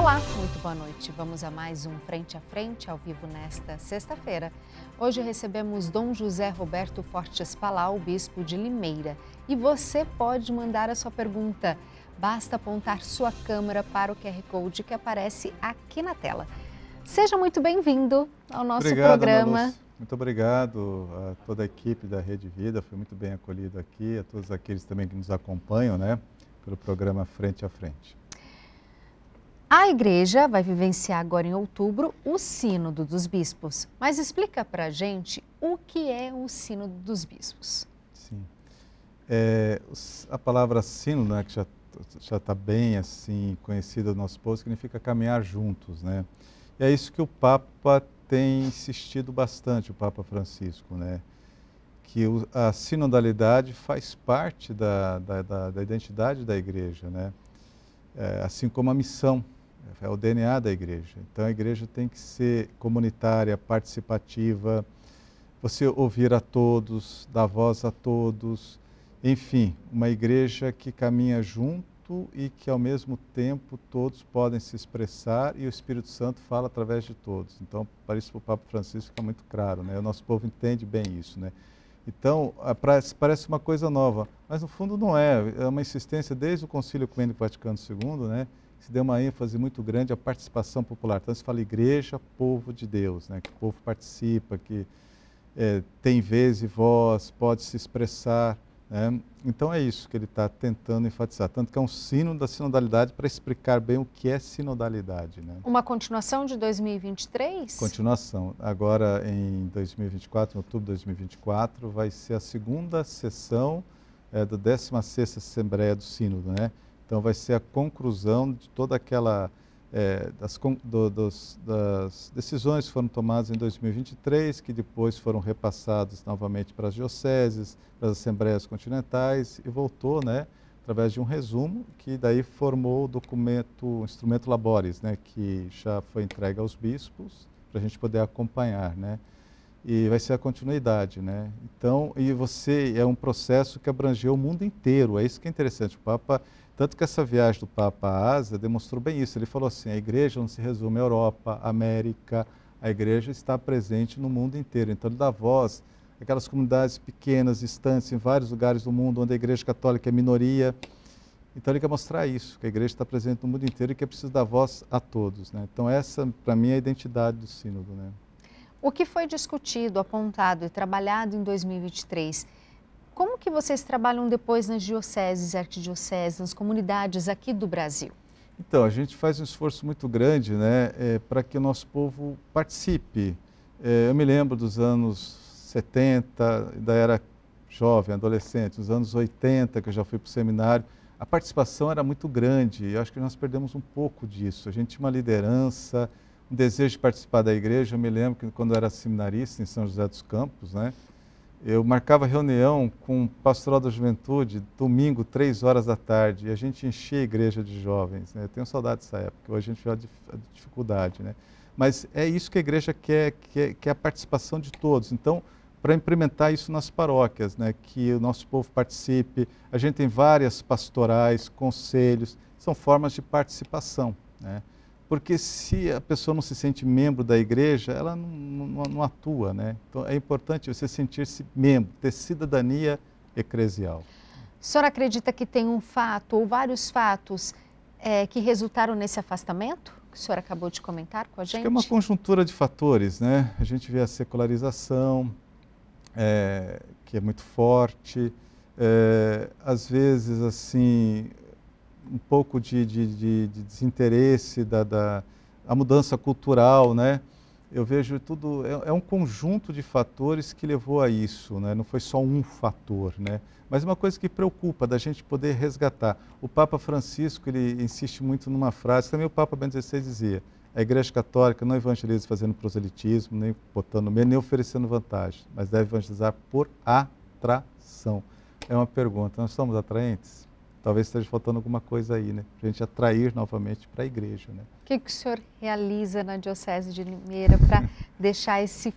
Olá, muito boa noite. Vamos a mais um Frente a Frente, ao vivo nesta sexta-feira. Hoje recebemos Dom José Roberto Fortes Palau, bispo de Limeira. E você pode mandar a sua pergunta. Basta apontar sua câmera para o QR Code que aparece aqui na tela. Seja muito bem-vindo ao nosso programa. Muito obrigado a toda a equipe da Rede Vida, foi muito bem acolhido aqui, a todos aqueles também que nos acompanham, pelo programa Frente a Frente. A igreja vai vivenciar agora em outubro o Sínodo dos Bispos. Mas explica para a gente o que é o Sínodo dos Bispos. Sim. A palavra sínodo, que já está bem assim conhecida do nosso povo, significa caminhar juntos, E é isso que o Papa tem insistido bastante, o Papa Francisco, que a sinodalidade faz parte da identidade da igreja, assim como a missão, é o DNA da igreja. Então a igreja tem que ser comunitária, participativa, você ouvir a todos, dar voz a todos, enfim, uma igreja que caminha junto e que ao mesmo tempo todos podem se expressar e o Espírito Santo fala através de todos. Então, para isso o Papa Francisco fica muito claro, o nosso povo entende bem isso, Então, parece uma coisa nova, mas no fundo não é. É uma insistência desde o Concílio Ecumênico Vaticano II, que se deu uma ênfase muito grande à participação popular. Então, se fala igreja, povo de Deus, que o povo participa, que tem vez e voz, pode se expressar. Então, é isso que ele está tentando enfatizar. Tanto que é um sino da sinodalidade para explicar bem o que é sinodalidade. Uma continuação de 2023? Continuação. Agora, em 2024, em outubro de 2024, vai ser a segunda sessão da 16ª Assembleia do Sínodo, Então, vai ser a conclusão de toda aquela... das decisões que foram tomadas em 2023, que depois foram repassadas novamente para as dioceses, para as assembleias continentais e voltou, através de um resumo, que daí formou o documento, o Instrumento Laboris, que já foi entregue aos bispos para a gente poder acompanhar, E vai ser a continuidade, Então, é um processo que abrangeu o mundo inteiro, é isso que é interessante. O Papa, tanto que essa viagem do Papa à Ásia demonstrou bem isso. Ele falou assim, a igreja não se resume à Europa, América, a igreja está presente no mundo inteiro. Então, ele dá voz àquelas comunidades pequenas, distantes, em vários lugares do mundo, onde a igreja católica é minoria. Então, ele quer mostrar isso, que a igreja está presente no mundo inteiro e que é preciso dar voz a todos. Então, essa, para mim, é a identidade do sínodo. O que foi discutido, apontado e trabalhado em 2023? Como que vocês trabalham depois nas dioceses, arquidioceses, nas comunidades aqui do Brasil? Então, a gente faz um esforço muito grande, para que o nosso povo participe. Eu me lembro dos anos 70, ainda era jovem, adolescente, nos anos 80, que eu já fui para o seminário, a participação era muito grande e eu acho que nós perdemos um pouco disso. A gente tinha uma liderança, um desejo de participar da igreja. Eu me lembro que quando eu era seminarista em São José dos Campos, eu marcava reunião com o Pastoral da Juventude, domingo, 3 horas da tarde, e a gente enchia a igreja de jovens. Eu tenho saudade dessa época, hoje a gente vê a dificuldade. Mas é isso que a igreja quer a participação de todos. Então, para implementar isso nas paróquias, que o nosso povo participe, a gente tem várias pastorais, conselhos, são formas de participação. Porque se a pessoa não se sente membro da igreja, ela não atua, Então é importante você sentir-se membro, ter cidadania eclesial. O senhor acredita que tem um fato ou vários fatos que resultaram nesse afastamento, que o senhor acabou de comentar com a gente? Acho que é uma conjuntura de fatores, A gente vê a secularização, que é muito forte, às vezes, assim, um pouco de desinteresse a mudança cultural, Eu vejo tudo, é um conjunto de fatores que levou a isso, Não foi só um fator, Mas uma coisa que preocupa, da gente poder resgatar. O Papa Francisco, ele insiste muito numa frase, também o Papa Bento XVI dizia, a Igreja Católica não evangeliza fazendo proselitismo, nem botando medo, nem oferecendo vantagem, mas deve evangelizar por atração. É uma pergunta, nós somos atraentes? Talvez esteja faltando alguma coisa aí, para a gente atrair novamente para a igreja. O que o senhor realiza na Diocese de Limeira para deixar esse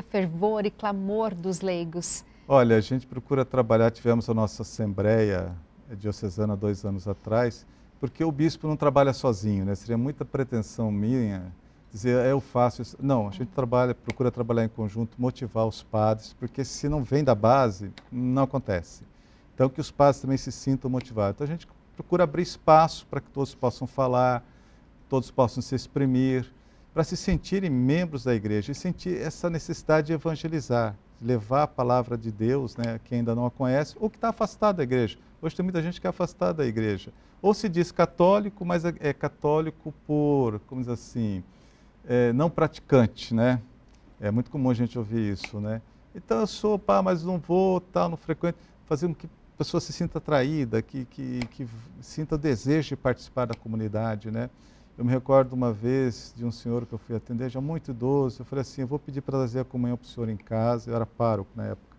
fervor e clamor dos leigos? Olha, a gente procura trabalhar, tivemos a nossa Assembleia Diocesana 2 anos atrás, porque o bispo não trabalha sozinho, né? Seria muita pretensão minha dizer, eu faço isso. Não, a gente procura trabalhar em conjunto, motivar os padres, porque se não vem da base, não acontece. Então, que os padres também se sintam motivados. Então, a gente procura abrir espaço para que todos possam falar, todos possam se exprimir, para se sentirem membros da igreja e sentir essa necessidade de evangelizar, de levar a palavra de Deus, né, a quem ainda não a conhece, ou que está afastado da igreja. Hoje tem muita gente que é afastada da igreja. Ou se diz católico, mas é católico por, como diz assim, não praticante, né? É muito comum a gente ouvir isso, né? Então eu sou, mas não vou, tal, não frequento, fazer com que a pessoa se sinta atraída, que sinta o desejo de participar da comunidade, né? Eu me recordo uma vez de um senhor que eu fui atender, já muito idoso, eu falei assim, eu vou pedir para trazer a comunhão para o senhor em casa, eu era pároco na época,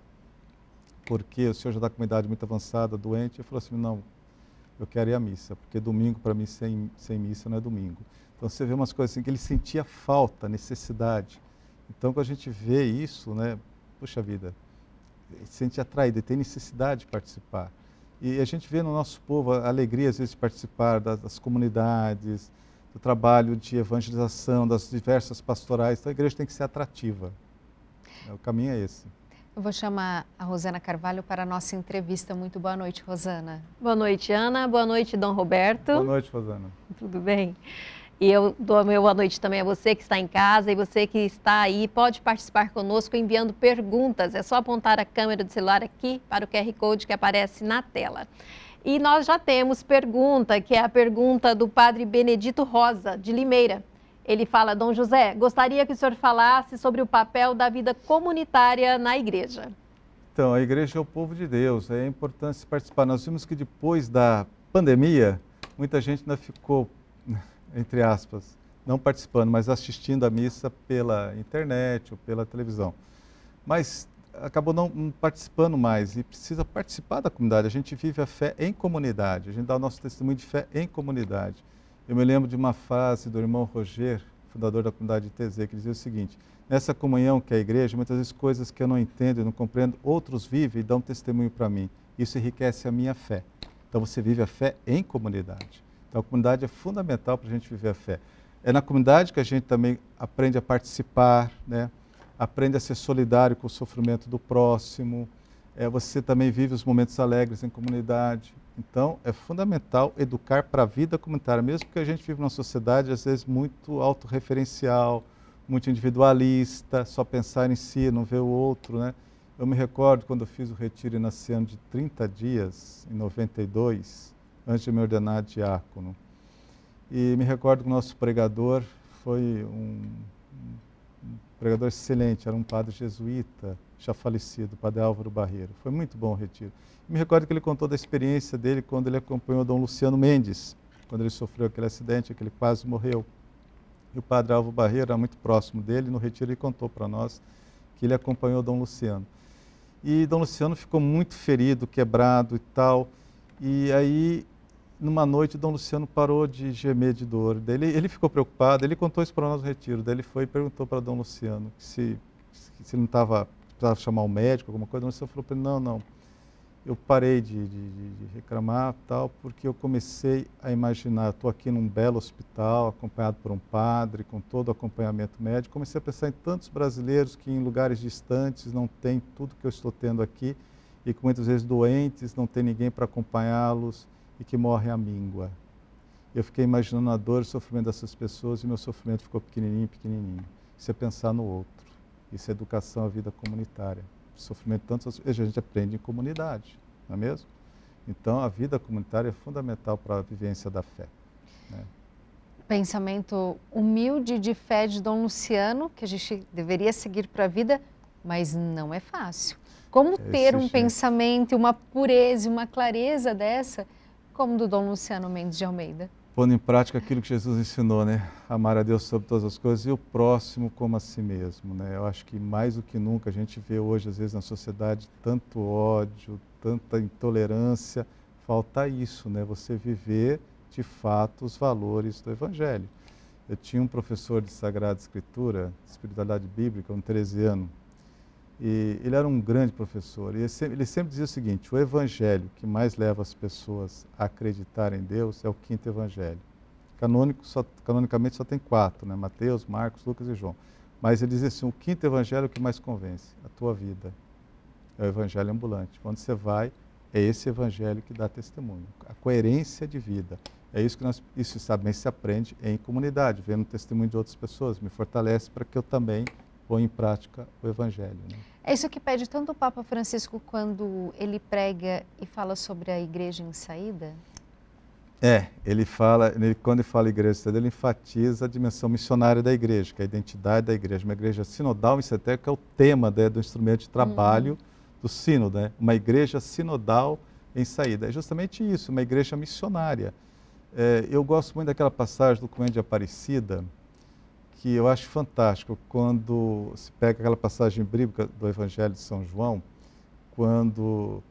porque o senhor já está com uma idade muito avançada, doente, eu falei assim, não, eu quero ir à missa, porque domingo para mim sem missa não é domingo. Então você vê umas coisas assim, que ele sentia falta, necessidade. Então quando a gente vê isso, né, puxa vida, ele se sente atraído, ele tem necessidade de participar. E a gente vê no nosso povo a alegria às vezes de participar das comunidades, do trabalho de evangelização, das diversas pastorais. Então a igreja tem que ser atrativa. O caminho é esse. Eu vou chamar a Rosana Carvalho para a nossa entrevista. Muito boa noite, Rosana. Boa noite, Ana. Boa noite, Dom Roberto. Boa noite, Rosana. Tudo bem? E eu dou meu boa noite também a você que está em casa e você que está aí, pode participar conosco enviando perguntas. É só apontar a câmera do celular aqui para o QR Code que aparece na tela. E nós já temos pergunta, que é a pergunta do Padre Benedito Rosa, de Limeira. Ele fala, Dom José, gostaria que o senhor falasse sobre o papel da vida comunitária na igreja. Então, a igreja é o povo de Deus, é importante participar. Nós vimos que depois da pandemia, muita gente ainda ficou, entre aspas, não participando, mas assistindo a missa pela internet ou pela televisão. Mas acabou não participando mais e precisa participar da comunidade. A gente vive a fé em comunidade, a gente dá o nosso testemunho de fé em comunidade. Eu me lembro de uma frase do irmão Roger, fundador da comunidade de TZ, que dizia o seguinte, nessa comunhão que é a igreja, muitas vezes coisas que eu não entendo e não compreendo, outros vivem e dão testemunho para mim. Isso enriquece a minha fé. Então você vive a fé em comunidade. Então a comunidade é fundamental para a gente viver a fé. É na comunidade que a gente também aprende a participar, né? Aprende a ser solidário com o sofrimento do próximo. Você também vive os momentos alegres em comunidade. Então, é fundamental educar para a vida comunitária, mesmo que a gente vive numa sociedade, às vezes, muito autorreferencial, muito individualista, só pensar em si, não ver o outro, né? Eu me recordo quando eu fiz o retiro inaciano de 30 dias, em 92, antes de me ordenar diácono. E me recordo que o nosso pregador foi um pregador excelente, era um padre jesuíta, já falecido, o padre Álvaro Barreiro. Foi muito bom o retiro. Me recordo que ele contou da experiência dele quando ele acompanhou o Dom Luciano Mendes, quando ele sofreu aquele acidente, que ele quase morreu. E o padre Álvaro Barreiro era muito próximo dele, no retiro ele contou para nós que ele acompanhou o Dom Luciano. E Dom Luciano ficou muito ferido, quebrado e tal, e aí, numa noite, Dom Luciano parou de gemer de dor. Ele ficou preocupado, ele contou isso para nós no retiro, daí ele foi e perguntou para Dom Luciano se ele não precisava chamar um médico, alguma coisa. Dom Luciano falou para ele, não, eu parei de reclamar, tal, porque eu comecei a imaginar, estou aqui num belo hospital, acompanhado por um padre, com todo o acompanhamento médico, comecei a pensar em tantos brasileiros que em lugares distantes não têm tudo que eu estou tendo aqui, e que muitas vezes doentes, não tem ninguém para acompanhá-los, e que morrem à míngua. Eu fiquei imaginando a dor e o sofrimento dessas pessoas e meu sofrimento ficou pequenininho. Isso é pensar no outro. Isso é educação à vida comunitária. O sofrimento tanto a gente aprende em comunidade, não é mesmo? Então a vida comunitária é fundamental para a vivência da fé, né? Pensamento humilde de fé de Dom Luciano, que a gente deveria seguir para a vida, mas não é fácil. Como ter um pensamento e uma pureza e uma clareza dessa, como do Dom Luciano Mendes de Almeida? Pondo em prática aquilo que Jesus ensinou, né? Amar a Deus sobre todas as coisas e o próximo como a si mesmo, né? Eu acho que mais do que nunca a gente vê hoje, às vezes, na sociedade, tanto ódio, tanta intolerância. Falta isso, né? Você viver, de fato, os valores do Evangelho. Eu tinha um professor de Sagrada Escritura, de espiritualidade bíblica, um teresiano, E ele era um grande professor. E ele sempre dizia o seguinte: o evangelho que mais leva as pessoas a acreditar em Deus é o quinto evangelho. Canonicamente só tem 4, né? Mateus, Marcos, Lucas e João. Mas ele dizia assim: o quinto evangelho é o que mais convence, a tua vida. É o evangelho ambulante. Quando você vai, é esse evangelho que dá testemunho. A coerência de vida. É isso que isso também se aprende em comunidade, vendo o testemunho de outras pessoas. Me fortalece para que eu também ponha em prática o evangelho. Né? É isso que pede tanto o Papa Francisco quando ele prega e fala sobre a igreja em saída? Ele quando ele fala igreja em saída, ele enfatiza a dimensão missionária da igreja, que é a identidade da igreja. Uma igreja sinodal, isso até que é o tema, né, do instrumento de trabalho do sínodo, né? Uma igreja sinodal em saída. É justamente isso, uma igreja missionária. Eu gosto muito daquela passagem do documento de Aparecida, que eu acho fantástico, quando se pega aquela passagem bíblica do Evangelho de São João, quando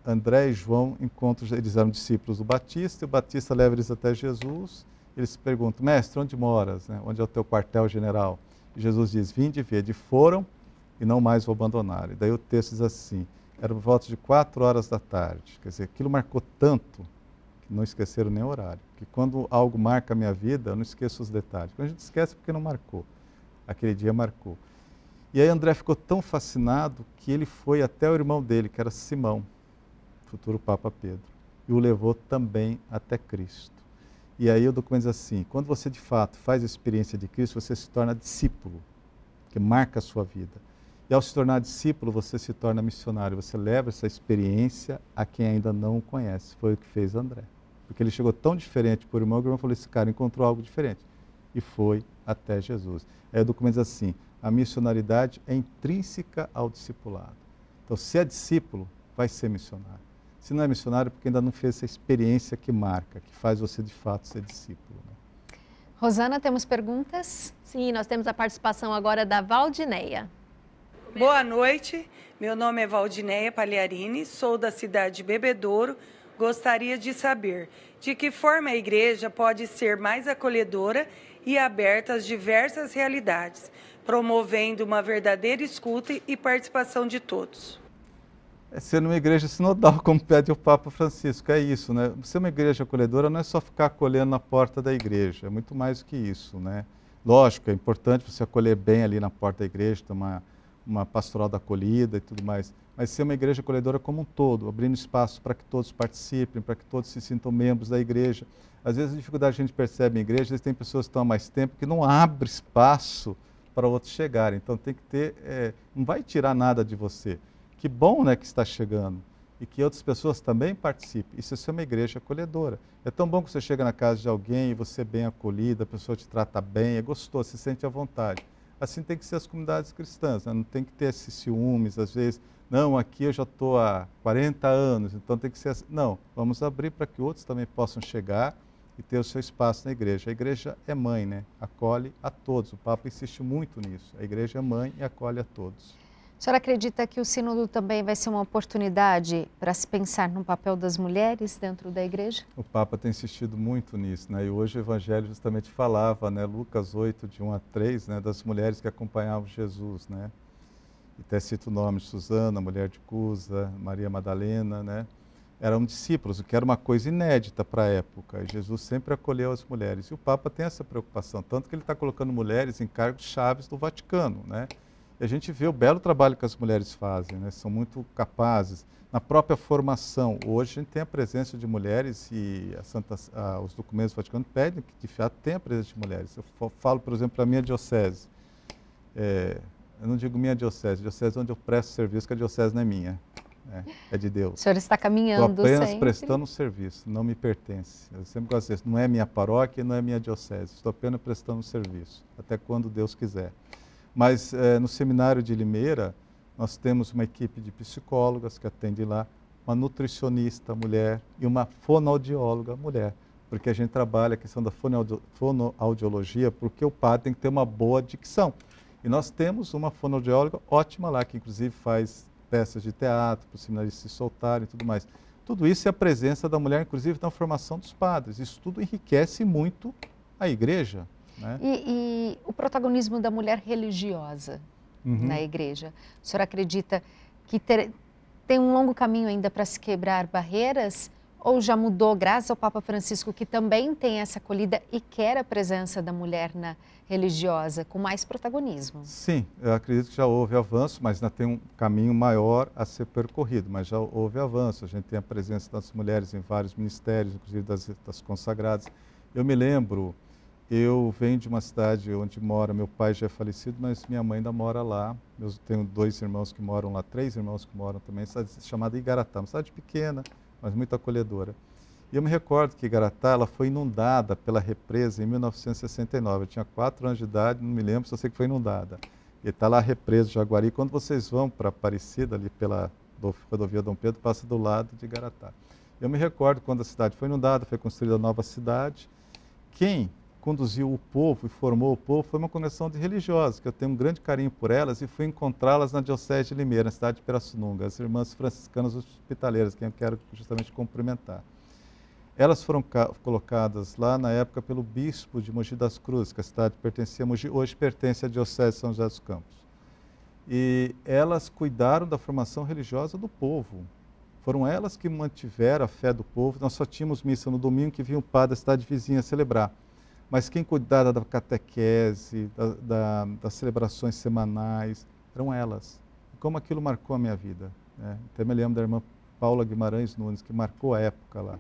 André e João encontram, eles eram discípulos do Batista, e o Batista leva eles até Jesus, eles perguntam: mestre, onde moras? Né? Onde é o teu quartel-general? E Jesus diz: vinde e vede. Foram e não mais o abandonaram. E daí o texto diz assim: era por volta de 4 horas da tarde. Quer dizer, aquilo marcou tanto que não esqueceram nem o horário. Que quando algo marca a minha vida, eu não esqueço os detalhes. Quando a gente esquece, porque não marcou. Aquele dia marcou. E aí André ficou tão fascinado que ele foi até o irmão dele, que era Simão, futuro Papa Pedro, e o levou também até Cristo. E aí o documento diz assim: quando você de fato faz a experiência de Cristo, você se torna discípulo, que marca a sua vida. E ao se tornar discípulo, você se torna missionário, você leva essa experiência a quem ainda não o conhece. Foi o que fez André. Porque ele chegou tão diferente para o irmão, que o irmão falou: esse cara encontrou algo diferente. E foi até Jesus. Aí o documento diz assim: a missionaridade é intrínseca ao discipulado. Então, se é discípulo, vai ser missionário. Se não é missionário, porque ainda não fez essa experiência que marca, que faz você de fato ser discípulo. Né? Rosana, temos perguntas? Sim, nós temos a participação agora da Valdineia. Boa noite, meu nome é Valdineia Pagliarini, sou da cidade de Bebedouro. Gostaria de saber de que forma a igreja pode ser mais acolhedora e aberta às diversas realidades, promovendo uma verdadeira escuta e participação de todos. É ser uma igreja sinodal, como pede o Papa Francisco, é isso, né? Ser uma igreja acolhedora não é só ficar acolhendo na porta da igreja, é muito mais do que isso, né? Lógico, é importante você acolher bem ali na porta da igreja, ter uma pastoral da acolhida e tudo mais, mas ser uma igreja acolhedora como um todo, abrindo espaço para que todos participem, para que todos se sintam membros da igreja. Às vezes a dificuldade que a gente percebe em igreja, às vezes tem pessoas que estão há mais tempo que não abrem espaço para outros chegarem, então tem que ter, não vai tirar nada de você. Que bom, né, que está chegando e que outras pessoas também participem. Isso é ser uma igreja acolhedora. É tão bom que você chega na casa de alguém e você é bem acolhida, a pessoa te trata bem, é gostoso, se sente à vontade. Assim tem que ser as comunidades cristãs, né? Não tem que ter esses ciúmes, às vezes, não, aqui eu já estou há 40 anos, então tem que ser assim. Não, vamos abrir para que outros também possam chegar e ter o seu espaço na igreja. A igreja é mãe, né? Acolhe a todos. O Papa insiste muito nisso. A igreja é mãe e acolhe a todos. A senhora acredita que o sínodo também vai ser uma oportunidade para se pensar no papel das mulheres dentro da igreja? O Papa tem insistido muito nisso, né? E hoje o Evangelho justamente falava, né? Lucas 8, de 1 a 3, né? Das mulheres que acompanhavam Jesus, né? E até cito o nome de Susana, mulher de Cusa, Maria Madalena, né? Eram discípulos, o que era uma coisa inédita para a época. E Jesus sempre acolheu as mulheres. E o Papa tem essa preocupação, tanto que ele está colocando mulheres em cargos chaves do Vaticano, né? E a gente vê o belo trabalho que as mulheres fazem, né? São muito capazes. Na própria formação, hoje a gente tem a presença de mulheres e os documentos do Vaticano pedem que de fato tenha a presença de mulheres. Eu falo, por exemplo, para a minha diocese. Eu não digo minha diocese onde eu presto serviço, que a diocese não é minha, é de Deus. O senhor está caminhando Estou apenas sempre. prestando um serviço, não me pertence. Eu sempre gosto disso, não é minha paróquia, não é minha diocese. Estou apenas prestando um serviço, até quando Deus quiser. Mas no seminário de Limeira, nós temos uma equipe de psicólogas que atende lá, uma nutricionista mulher e uma fonoaudióloga mulher, porque a gente trabalha a questão da fonoaudiologia, porque o padre tem que ter uma boa dicção. E nós temos uma fonoaudióloga ótima lá, que inclusive faz peças de teatro, para os seminaristas se soltarem e tudo mais. Tudo isso é a presença da mulher, inclusive na formação dos padres. Isso tudo enriquece muito a igreja. Né? E o protagonismo da mulher religiosa? na igreja. O senhor acredita que tem um longo caminho ainda para se quebrar barreiras? Ou já mudou, graças ao Papa Francisco, que também tem essa acolhida e quer a presença da mulher na religiosa, com mais protagonismo? Sim, eu acredito que já houve avanço, mas ainda tem um caminho maior a ser percorrido, mas já houve avanço. A gente tem a presença das mulheres em vários ministérios, inclusive das consagradas. Eu me lembro, eu venho de uma cidade onde mora, meu pai já é falecido, mas minha mãe ainda mora lá. Eu tenho 2 irmãos que moram lá, 3 irmãos que moram também, cidade chamada Igaratá, uma cidade pequena, mas muito acolhedora. E eu me recordo que Igaratá ela foi inundada pela represa em 1969. Eu tinha 4 anos de idade, não me lembro, só sei que foi inundada. E está lá a represa de Jaguari. Quando vocês vão para Aparecida, ali pela rodovia Dom Pedro, passa do lado de Igaratá. Eu me recordo quando a cidade foi inundada, foi construída a nova cidade. Quem conduziu o povo e formou o povo foi uma congregação de religiosas, que eu tenho um grande carinho por elas, e fui encontrá-las na Diocese de Limeira, na cidade de Pirassununga, as irmãs franciscanas hospitaleiras, quem eu quero justamente cumprimentar. Elas foram colocadas lá na época pelo bispo de Mogi das Cruzes, que a cidade pertencia a Mogi, hoje pertence à Diocese de São José dos Campos. E elas cuidaram da formação religiosa do povo. Foram elas que mantiveram a fé do povo. Nós só tínhamos missa no domingo, que vinha o padre da cidade vizinha celebrar. Mas quem cuidava da catequese, das celebrações semanais, eram elas. E como aquilo marcou a minha vida, né? Até me lembro da irmã Paula Guimarães Nunes, que marcou a época lá.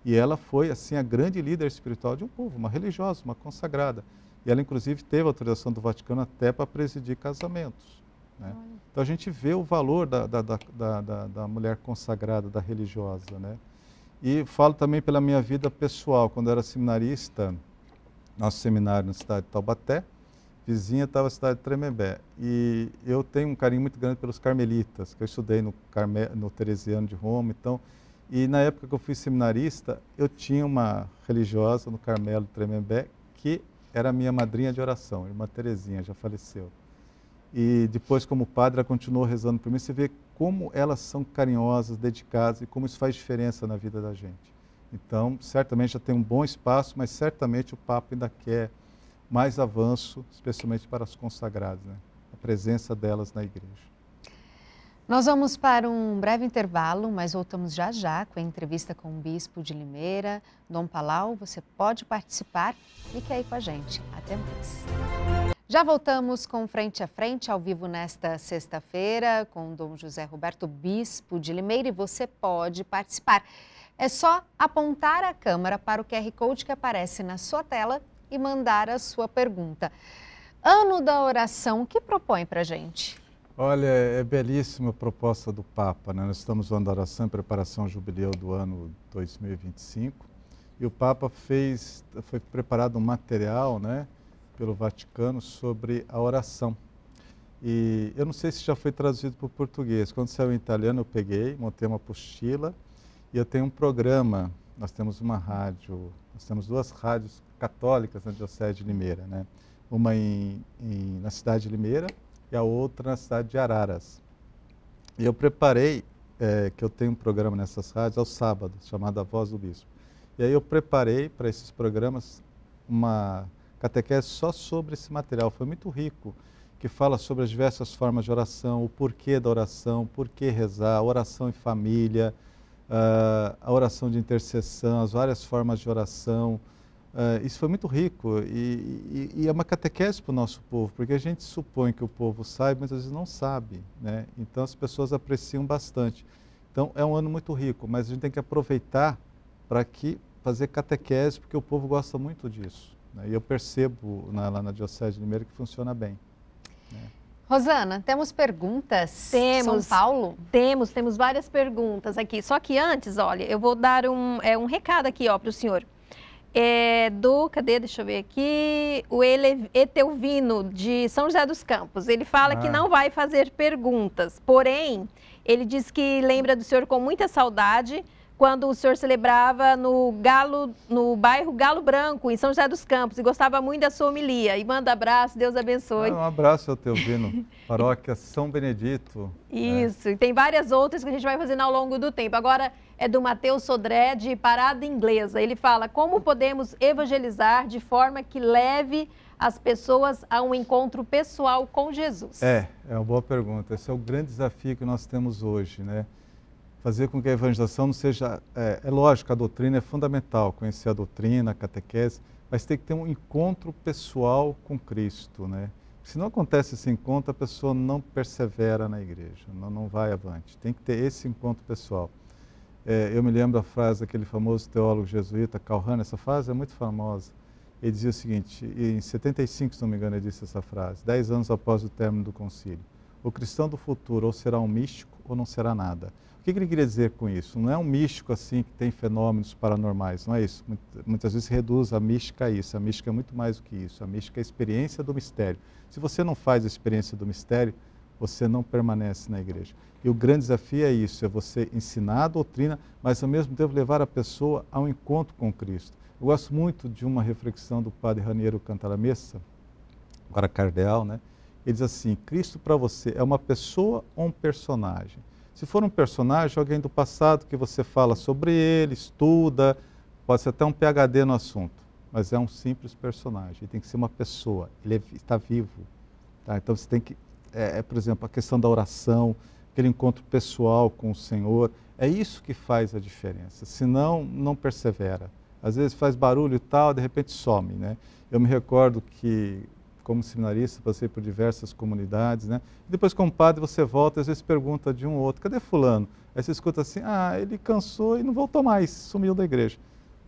E ela foi, assim, a grande líder espiritual de um povo, uma religiosa, uma consagrada. E ela, inclusive, teve autorização do Vaticano até para presidir casamentos, né? Então, a gente vê o valor da mulher consagrada, da religiosa, né? E falo também pela minha vida pessoal. Quando eu era seminarista, nosso seminário na cidade de Taubaté, vizinha estava a cidade de Tremembé. E eu tenho um carinho muito grande pelos carmelitas, que eu estudei no Teresiano de Roma. Então, e na época que eu fui seminarista, eu tinha uma religiosa no Carmelo de Tremembé, que era minha madrinha de oração, irmã Terezinha, já faleceu. E depois, como padre, ela continuou rezando por mim. Você vê como elas são carinhosas, dedicadas, e como isso faz diferença na vida da gente. Então, certamente já tem um bom espaço, mas certamente o Papa ainda quer mais avanço, especialmente para as consagradas, né? A presença delas na igreja. Nós vamos para um breve intervalo, mas voltamos já já com a entrevista com o Bispo de Limeira, Dom Palau. Você pode participar, fique aí com a gente. Até mais. Já voltamos com Frente a Frente, ao vivo nesta sexta-feira, com Dom José Roberto, Bispo de Limeira, e você pode participar. É só apontar a câmera para o QR Code que aparece na sua tela e mandar a sua pergunta. Ano da oração, o que propõe para a gente? Olha, é belíssima a proposta do Papa, né? Nós estamos no ano da oração em preparação ao jubileu do ano 2025, e o Papa foi preparado um material, né, pelo Vaticano sobre a oração. E eu não sei se já foi traduzido para o português. Quando saiu em italiano eu peguei, montei uma apostila, e eu tenho um programa. Nós temos uma rádio, nós temos 2 rádios católicas na Diocese de Limeira, né? Uma na cidade de Limeira e a outra na cidade de Araras. E eu preparei, que eu tenho um programa nessas rádios aos sábados, chamado A Voz do Bispo. E aí eu preparei para esses programas uma catequese só sobre esse material. Foi muito rico, que fala sobre as diversas formas de oração, o porquê da oração, por que rezar, a oração em família, a oração de intercessão, as várias formas de oração. Isso foi muito rico e é uma catequese para o nosso povo, porque a gente supõe que o povo sabe, mas às vezes não sabe, né? Então as pessoas apreciam bastante. Então é um ano muito rico, mas a gente tem que aproveitar para fazer catequese, porque o povo gosta muito disso, né? E eu percebo lá na Diocese de Limeira que funciona bem, né? Rosana, temos perguntas? Temos. São Paulo? Temos várias perguntas aqui. Só que antes, olha, eu vou dar um recado aqui, ó, para o senhor. Deixa eu ver aqui, o Etelvino, de São José dos Campos. Ele fala que não vai fazer perguntas, porém, ele diz que lembra do senhor com muita saudade quando o senhor celebrava no bairro Galo Branco, em São José dos Campos, e gostava muito da sua homilia. E manda abraço, Deus abençoe. Um abraço, Etelvino, paróquia São Benedito. Isso, e tem várias outras que a gente vai fazendo ao longo do tempo. Agora é do Matheus Sodré, de Parada Inglesa. Ele fala: como podemos evangelizar de forma que leve as pessoas a um encontro pessoal com Jesus? É uma boa pergunta. Esse é o grande desafio que nós temos hoje, né? Fazer com que a evangelização não seja... É lógico, a doutrina é fundamental, conhecer a doutrina, a catequese, mas tem que ter um encontro pessoal com Cristo, né? Se não acontece esse encontro, a pessoa não persevera na igreja, não vai avante. Tem que ter esse encontro pessoal. Eu me lembro da frase daquele famoso teólogo jesuíta, Calhern, essa frase é muito famosa. Ele dizia o seguinte, em 75, se não me engano, ele disse essa frase, 10 anos após o término do concílio: o cristão do futuro ou será um místico ou não será nada. O que ele queria dizer com isso? Não é um místico assim que tem fenômenos paranormais, não é isso. Muitas vezes se reduz a mística a isso. A mística é muito mais do que isso. A mística é a experiência do mistério. Se você não faz a experiência do mistério, você não permanece na igreja. E o grande desafio é isso, é você ensinar a doutrina, mas ao mesmo tempo levar a pessoa a um encontro com Cristo. Eu gosto muito de uma reflexão do padre Raniero Cantalamessa, agora cardeal, né? Ele diz assim: Cristo para você é uma pessoa ou um personagem? Se for um personagem, alguém do passado que você fala sobre ele, estuda, pode ser até um PhD no assunto, mas é um simples personagem, ele tem que ser uma pessoa, ele está vivo. Tá? Então você tem que, por exemplo, a questão da oração, aquele encontro pessoal com o Senhor, é isso que faz a diferença, senão não persevera. Às vezes faz barulho e tal, de repente some, né? Eu me recordo que, como seminarista, passei por diversas comunidades, né? Depois, como padre, você volta, às vezes pergunta de um ou outro: cadê fulano? Aí você escuta assim: ele cansou e não voltou mais, sumiu da igreja.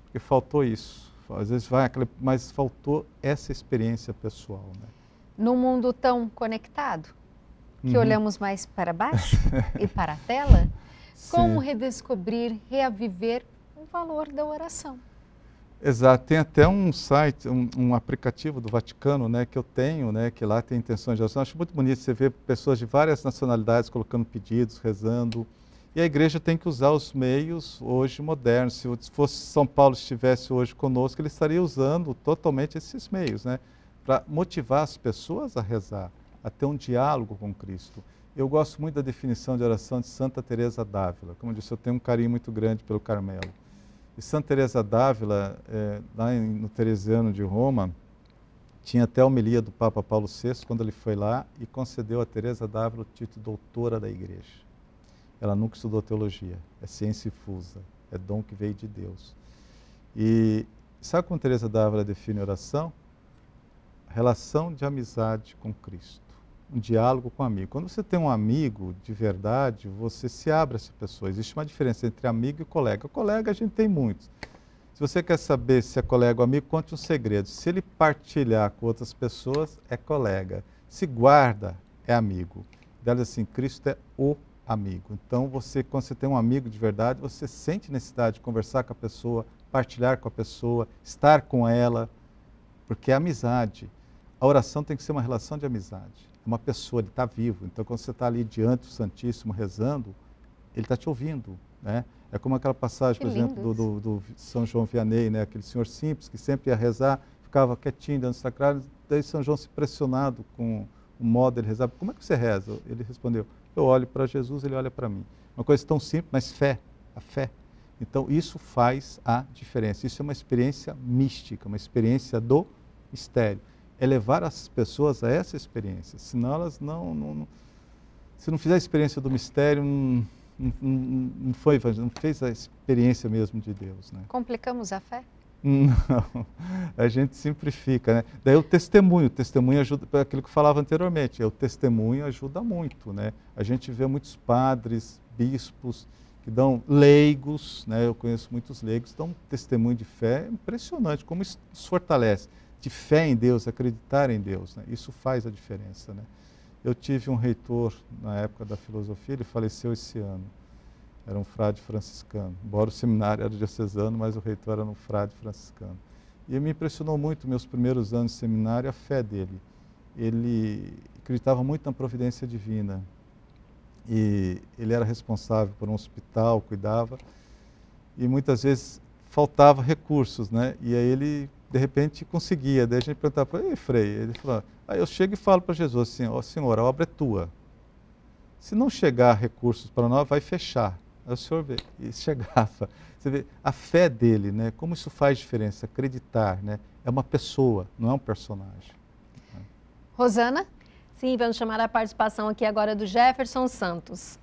Porque faltou isso. Às vezes vai, mas faltou essa experiência pessoal, né? Num mundo tão conectado, que olhamos mais para baixo e para a tela, como redescobrir, reaviver o valor da oração? Exato, tem até um site, um aplicativo do Vaticano, né, que eu tenho, né, que lá tem intenções de oração. Acho muito bonito você ver pessoas de várias nacionalidades colocando pedidos, rezando. E a igreja tem que usar os meios hoje modernos. Se fosse São Paulo estivesse hoje conosco, ele estaria usando totalmente esses meios, né, para motivar as pessoas a rezar, a ter um diálogo com Cristo. Eu gosto muito da definição de oração de Santa Teresa d'Ávila. Como eu disse, eu tenho um carinho muito grande pelo Carmelo. E Santa Teresa d'Ávila, lá no Teresiano de Roma, tinha até a homilia do Papa Paulo VI, quando ele foi lá e concedeu a Teresa d'Ávila o título de doutora da igreja. Ela nunca estudou teologia, é ciência infusa, é dom que veio de Deus. E sabe como Teresa d'Ávila define oração? Relação de amizade com Cristo, um diálogo com o amigo. Quando você tem um amigo de verdade, você se abre a essa pessoa. Existe uma diferença entre amigo e colega. Colega a gente tem muitos. Se você quer saber se é colega ou amigo, conte um segredo. Se ele partilhar com outras pessoas, é colega. Se guarda, é amigo. Ela diz assim: Cristo é o amigo. Então, quando você tem um amigo de verdade, você sente necessidade de conversar com a pessoa, partilhar com a pessoa, estar com ela, porque é amizade. A oração tem que ser uma relação de amizade. Uma pessoa, ele está vivo. Então, quando você está ali diante do Santíssimo rezando, ele está te ouvindo, né? É como aquela passagem, por exemplo, do São João Vianney, né? Aquele senhor simples que sempre ia rezar, ficava quietinho dentro do sacrário. Daí São João se impressionado com o modo dele rezar. Como é que você reza? Ele respondeu: eu olho para Jesus, ele olha para mim. Uma coisa tão simples, mas a fé. Então, isso faz a diferença. Isso é uma experiência mística, uma experiência do mistério. É levar as pessoas a essa experiência. Senão elas se não fizer a experiência do mistério, não fez a experiência mesmo de Deus, né? Complicamos a fé? Não, a gente simplifica, né? Daí o testemunho ajuda, aquilo que eu falava anteriormente, o testemunho ajuda muito, né? A gente vê muitos padres, bispos, que dão leigos, né? Eu conheço muitos leigos, dão um testemunho de fé impressionante, como isso nos fortalece. De fé em Deus, acreditar em Deus, né? Isso faz a diferença, né? Eu tive um reitor na época da filosofia, ele faleceu esse ano, era um frade franciscano, embora o seminário era diocesano, mas o reitor era um frade franciscano. E me impressionou muito, meus primeiros anos de seminário, a fé dele. Ele acreditava muito na providência divina, e ele era responsável por um hospital, cuidava, e muitas vezes faltava recursos, né? E aí ele, de repente, conseguia. Daí a gente perguntava para ele: Frei, ele falou: eu chego e falo para Jesus assim: ó Senhor, a obra é tua. Se não chegar recursos para nós, vai fechar. Aí o Senhor vê, e chegava. Você vê a fé dele, né? Como isso faz diferença, acreditar, né? É uma pessoa, não é um personagem. Rosana? Sim, vamos chamar a participação aqui agora do Jefferson Santos.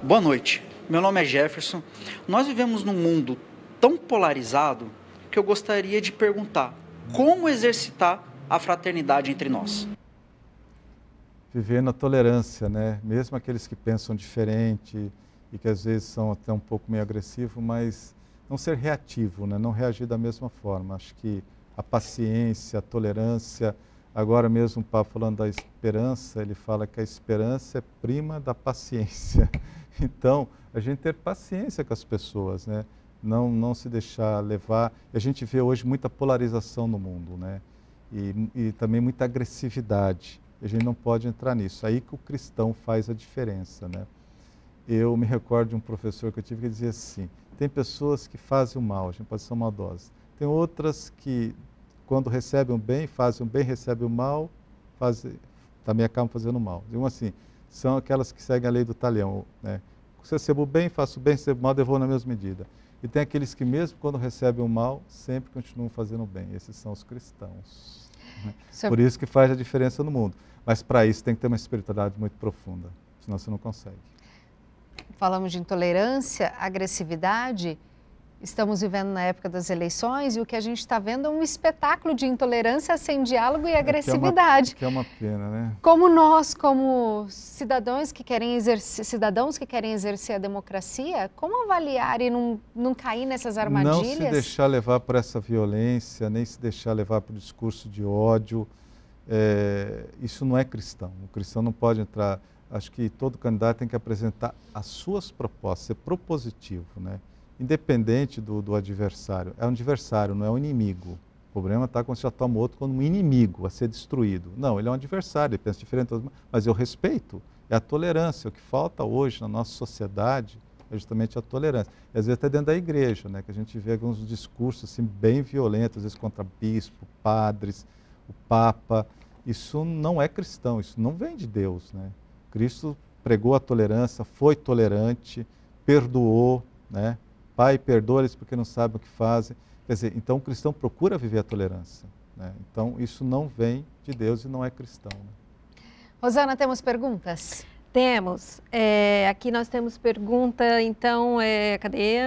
Boa noite, meu nome é Jefferson. Nós vivemos num mundo tão polarizado que eu gostaria de perguntar como exercitar a fraternidade entre nós. Viver na tolerância, né? Mesmo aqueles que pensam diferente e que às vezes são até um pouco meio agressivos, mas não ser reativo, né? Não reagir da mesma forma. Acho que a paciência, a tolerância, agora mesmo o Papa falando da esperança, ele fala que a esperança é prima da paciência. Então, a gente ter paciência com as pessoas, né? Não se deixar levar. E a gente vê hoje muita polarização no mundo, né? E também muita agressividade. A gente não pode entrar nisso. Aí que o cristão faz a diferença, né? Eu me recordo de um professor que eu tive que dizia assim, tem pessoas que fazem o mal, a gente pode ser maldosa. Tem outras que, quando recebem o bem, fazem o bem, recebem o mal, também acabam fazendo o mal. Digam assim, são aquelas que seguem a lei do talhão, né? Se eu recebo o bem, faço o bem, se recebo o mal, devolvo na mesma medida. E tem aqueles que mesmo quando recebem o mal, sempre continuam fazendo o bem. Esses são os cristãos. Né? Por isso que faz a diferença no mundo. Mas para isso tem que ter uma espiritualidade muito profunda, senão você não consegue. Falamos de intolerância, agressividade. Estamos vivendo na época das eleições e o que a gente está vendo é um espetáculo de intolerância sem diálogo e agressividade. Que é uma pena, né? Como nós, como cidadãos que querem exercer a democracia, como avaliar e não cair nessas armadilhas? Não se deixar levar por essa violência, nem se deixar levar por discurso de ódio. Isso não é cristão. O cristão não pode entrar. Acho que todo candidato tem que apresentar as suas propostas, ser propositivo, né? Independente do adversário. É um adversário, não é um inimigo. O problema está quando você já toma outro como um inimigo a ser destruído. Não, ele é um adversário, ele pensa diferente, mas eu respeito. É a tolerância. O que falta hoje na nossa sociedade é justamente a tolerância. E às vezes até dentro da igreja, né, que a gente vê alguns discursos assim, bem violentos, às vezes contra bispo, padres, o Papa. Isso não é cristão, isso não vem de Deus, né? Cristo pregou a tolerância, foi tolerante, perdoou, né? Pai, perdoa-lhes porque não sabem o que fazem. Quer dizer, então o cristão procura viver a tolerância, né? Então isso não vem de Deus e não é cristão. Né? Rosana, temos perguntas? Temos. Aqui nós temos pergunta, então, cadê?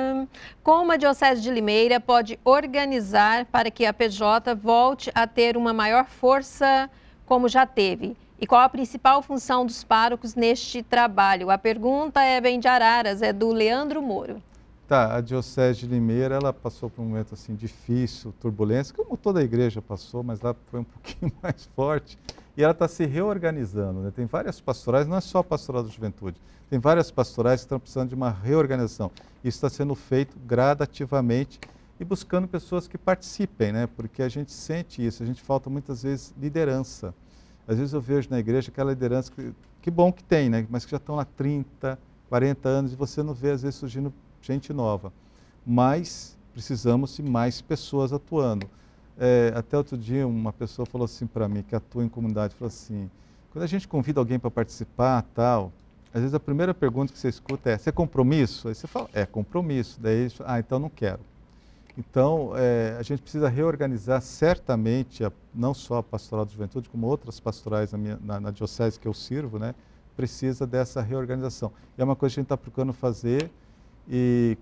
Como a Diocese de Limeira pode organizar para que a PJ volte a ter uma maior força como já teve? E qual a principal função dos párocos neste trabalho? A pergunta bem de Araras, é do Leandro Moro. Tá, a Diocese de Limeira, ela passou por um momento assim difícil, turbulência, como toda a igreja passou, mas lá foi um pouquinho mais forte. E ela está se reorganizando, né? Tem várias pastorais, não é só a pastoral da juventude, tem várias pastorais que estão precisando de uma reorganização. Isso está sendo feito gradativamente e buscando pessoas que participem, né? Porque a gente sente isso, a gente falta muitas vezes liderança. Às vezes eu vejo na igreja aquela liderança, que bom que tem, né? Mas que já estão lá 30, 40 anos e você não vê às vezes surgindo gente nova. Mas precisamos de mais pessoas atuando. Até outro dia uma pessoa falou assim para mim, que atua em comunidade, falou assim, quando a gente convida alguém para participar, tal, às vezes a primeira pergunta que você escuta é, você é compromisso? Aí você fala, compromisso. Daí ele fala, então não quero. Então, a gente precisa reorganizar certamente, não só a Pastoral da Juventude, como outras pastorais na diocese que eu sirvo, né, precisa dessa reorganização. E é uma coisa que a gente está procurando fazer e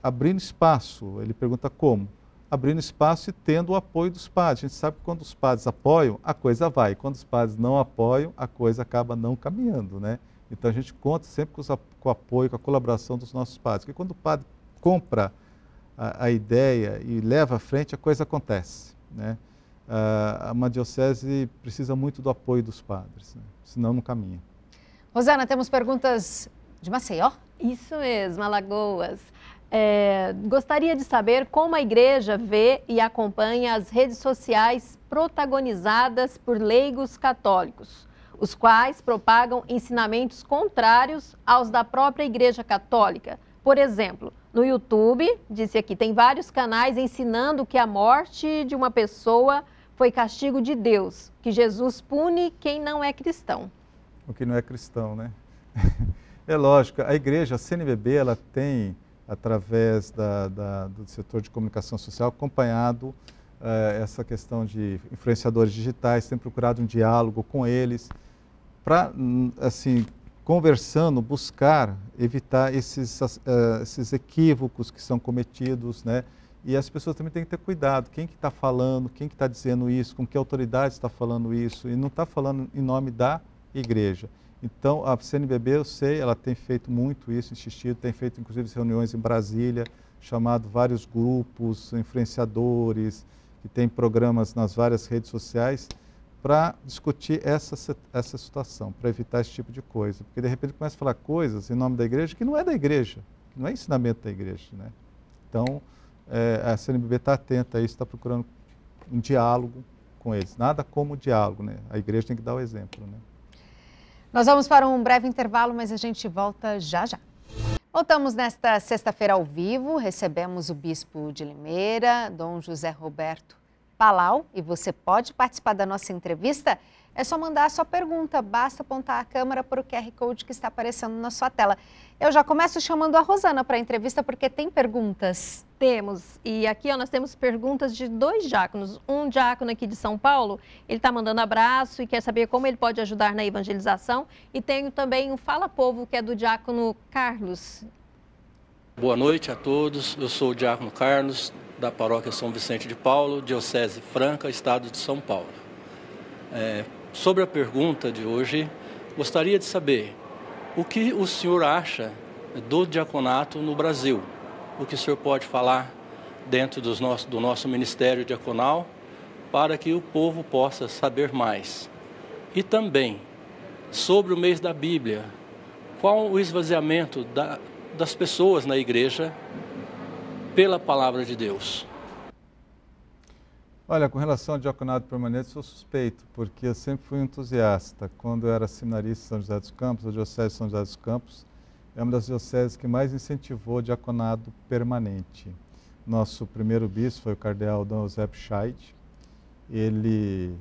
abrindo espaço. Ele pergunta como? Abrindo espaço e tendo o apoio dos padres. A gente sabe que quando os padres apoiam, a coisa vai. Quando os padres não apoiam, a coisa acaba não caminhando, né? Então, a gente conta sempre com o apoio, com a colaboração dos nossos padres. Porque quando o padre compra a ideia e leva à frente, a coisa acontece, né? Uma diocese precisa muito do apoio dos padres, né? Senão não caminha. Rosana, temos perguntas de Maceió? Isso mesmo, Alagoas. Gostaria de saber como a igreja vê e acompanha as redes sociais protagonizadas por leigos católicos, os quais propagam ensinamentos contrários aos da própria Igreja Católica. Por exemplo, no YouTube, disse aqui, tem vários canais ensinando que a morte de uma pessoa foi castigo de Deus, que Jesus pune quem não é cristão. O que não é cristão, né? É lógico, a igreja, a CNBB, ela tem, através do setor de comunicação social, acompanhado essa questão de influenciadores digitais, tem procurado um diálogo com eles, para, assim, conversando, buscar evitar esses equívocos que são cometidos, né? E as pessoas também têm que ter cuidado, quem que está falando, quem que está dizendo isso, com que autoridade está falando isso, e não está falando em nome da igreja. Então, a CNBB, eu sei, ela tem feito muito isso, insistido, tem feito inclusive reuniões em Brasília, chamado vários grupos, influenciadores, que tem programas nas várias redes sociais, para discutir essa situação, para evitar esse tipo de coisa. Porque de repente começa a falar coisas em nome da igreja que não é da igreja, que não é ensinamento da igreja, né? Então, a CNBB está atenta a isso, está procurando um diálogo com eles. Nada como diálogo, né? A igreja tem que dar o exemplo, né? Nós vamos para um breve intervalo, mas a gente volta já já. Voltamos nesta sexta-feira ao vivo, recebemos o Bispo de Limeira, Dom José Roberto Palau, e você pode participar da nossa entrevista. É só mandar a sua pergunta, basta apontar a câmera para o QR Code que está aparecendo na sua tela. Eu já começo chamando a Rosana para a entrevista, porque tem perguntas. Temos, e aqui nós temos perguntas de 2 diáconos. Um diácono aqui de São Paulo, ele está mandando abraço e quer saber como ele pode ajudar na evangelização. E tenho também um Fala Povo, que é do diácono Carlos. Boa noite a todos, eu sou o diácono Carlos, da paróquia São Vicente de Paulo, Diocese Franca, Estado de São Paulo. Sobre a pergunta de hoje, gostaria de saber o que o senhor acha do diaconato no Brasil. O que o senhor pode falar dentro do nosso ministério diaconal para que o povo possa saber mais. E também, sobre o mês da Bíblia, qual o esvaziamento das pessoas na igreja pela palavra de Deus? Olha, com relação ao diaconato permanente, sou suspeito, porque eu sempre fui entusiasta. Quando eu era seminarista em São José dos Campos, a Diocese de São José dos Campos é uma das dioceses que mais incentivou o diaconado permanente. Nosso primeiro bispo foi o cardeal Dom José Scheid. Ele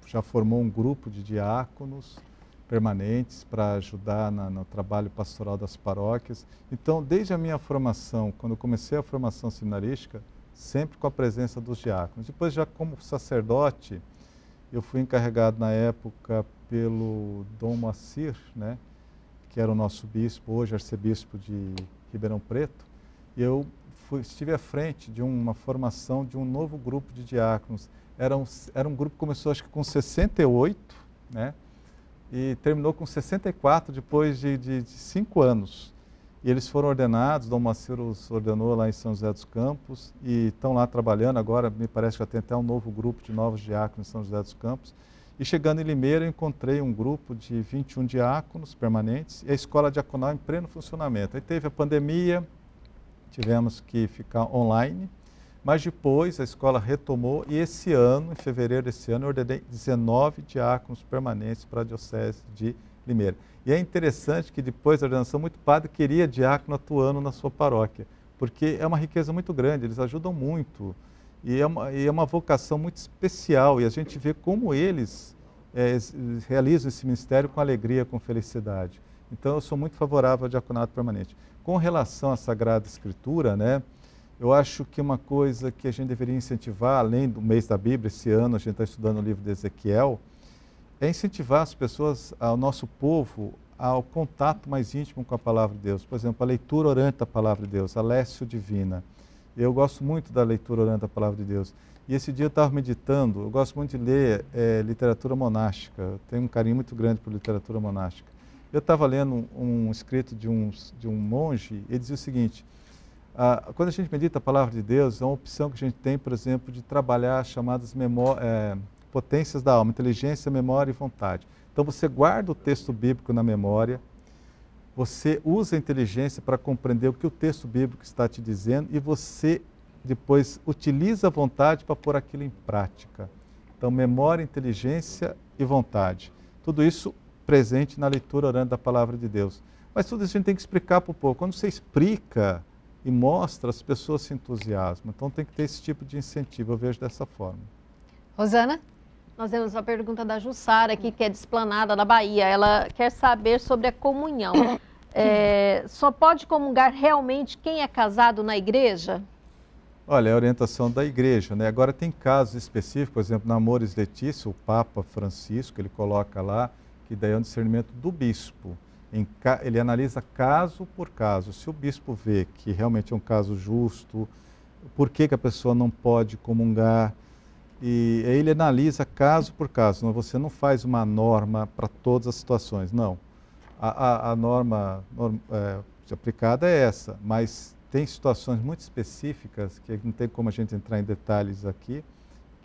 já formou um grupo de diáconos permanentes para ajudar no trabalho pastoral das paróquias. Então, desde a minha formação, quando eu comecei a formação seminarística, sempre com a presença dos diáconos. Depois, já como sacerdote, eu fui encarregado na época pelo Dom Moacir, né, que era o nosso bispo, hoje arcebispo de Ribeirão Preto, e eu estive à frente de uma formação de um novo grupo de diáconos. Era um grupo que começou, acho que com 68, né, e terminou com 64 depois de 5 anos. E eles foram ordenados, Dom Moacir os ordenou lá em São José dos Campos e estão lá trabalhando. Agora me parece que já tem até um novo grupo de novos diáconos em São José dos Campos. E chegando em Limeira, eu encontrei um grupo de 21 diáconos permanentes e a escola diaconal em pleno funcionamento. Aí teve a pandemia, tivemos que ficar online, mas depois a escola retomou e esse ano, em fevereiro desse ano, eu ordenei 19 diáconos permanentes para a Diocese de Limeira. E é interessante que depois da ordenação, muito padre queria diácono atuando na sua paróquia, porque é uma riqueza muito grande, eles ajudam muito. E é uma vocação muito especial, e a gente vê como eles realizam esse ministério com alegria, com felicidade. Então, eu sou muito favorável ao diaconato permanente. Com relação à Sagrada Escritura, né, eu acho que uma coisa que a gente deveria incentivar, além do mês da Bíblia, esse ano a gente está estudando o livro de Ezequiel, é incentivar as pessoas, ao nosso povo, ao contato mais íntimo com a Palavra de Deus. Por exemplo, a leitura orante da Palavra de Deus, a Lécio Divina. Eu gosto muito da leitura orante da Palavra de Deus. E esse dia eu estava meditando, eu gosto muito de ler literatura monástica, eu tenho um carinho muito grande por literatura monástica. Eu estava lendo um escrito de um monge, ele dizia o seguinte: quando a gente medita a Palavra de Deus, é uma opção que a gente tem, por exemplo, de trabalhar as chamadas potências da alma, inteligência, memória e vontade. Então você guarda o texto bíblico na memória, você usa a inteligência para compreender o que o texto bíblico está te dizendo e você depois utiliza a vontade para pôr aquilo em prática. Então, memória, inteligência e vontade. Tudo isso presente na leitura orante da Palavra de Deus. Mas tudo isso a gente tem que explicar para o povo. Quando você explica e mostra, as pessoas se entusiasmam. Então tem que ter esse tipo de incentivo, eu vejo dessa forma. Rosana? Nós temos uma pergunta da Jussara aqui, que é de Esplanada, na Bahia. Ela quer saber sobre a comunhão. Só pode comungar realmente quem é casado na igreja? Olha, é a orientação da igreja, né? Agora tem casos específicos, por exemplo, na Amoris Laetitia, o Papa Francisco, ele coloca lá que daí é um discernimento do bispo. Ele analisa caso por caso. Se o bispo vê que realmente é um caso justo, por que a pessoa não pode comungar, e aí ele analisa caso por caso. Você não faz uma norma para todas as situações, não. A norma aplicada é essa, mas tem situações muito específicas, que não tem como a gente entrar em detalhes aqui,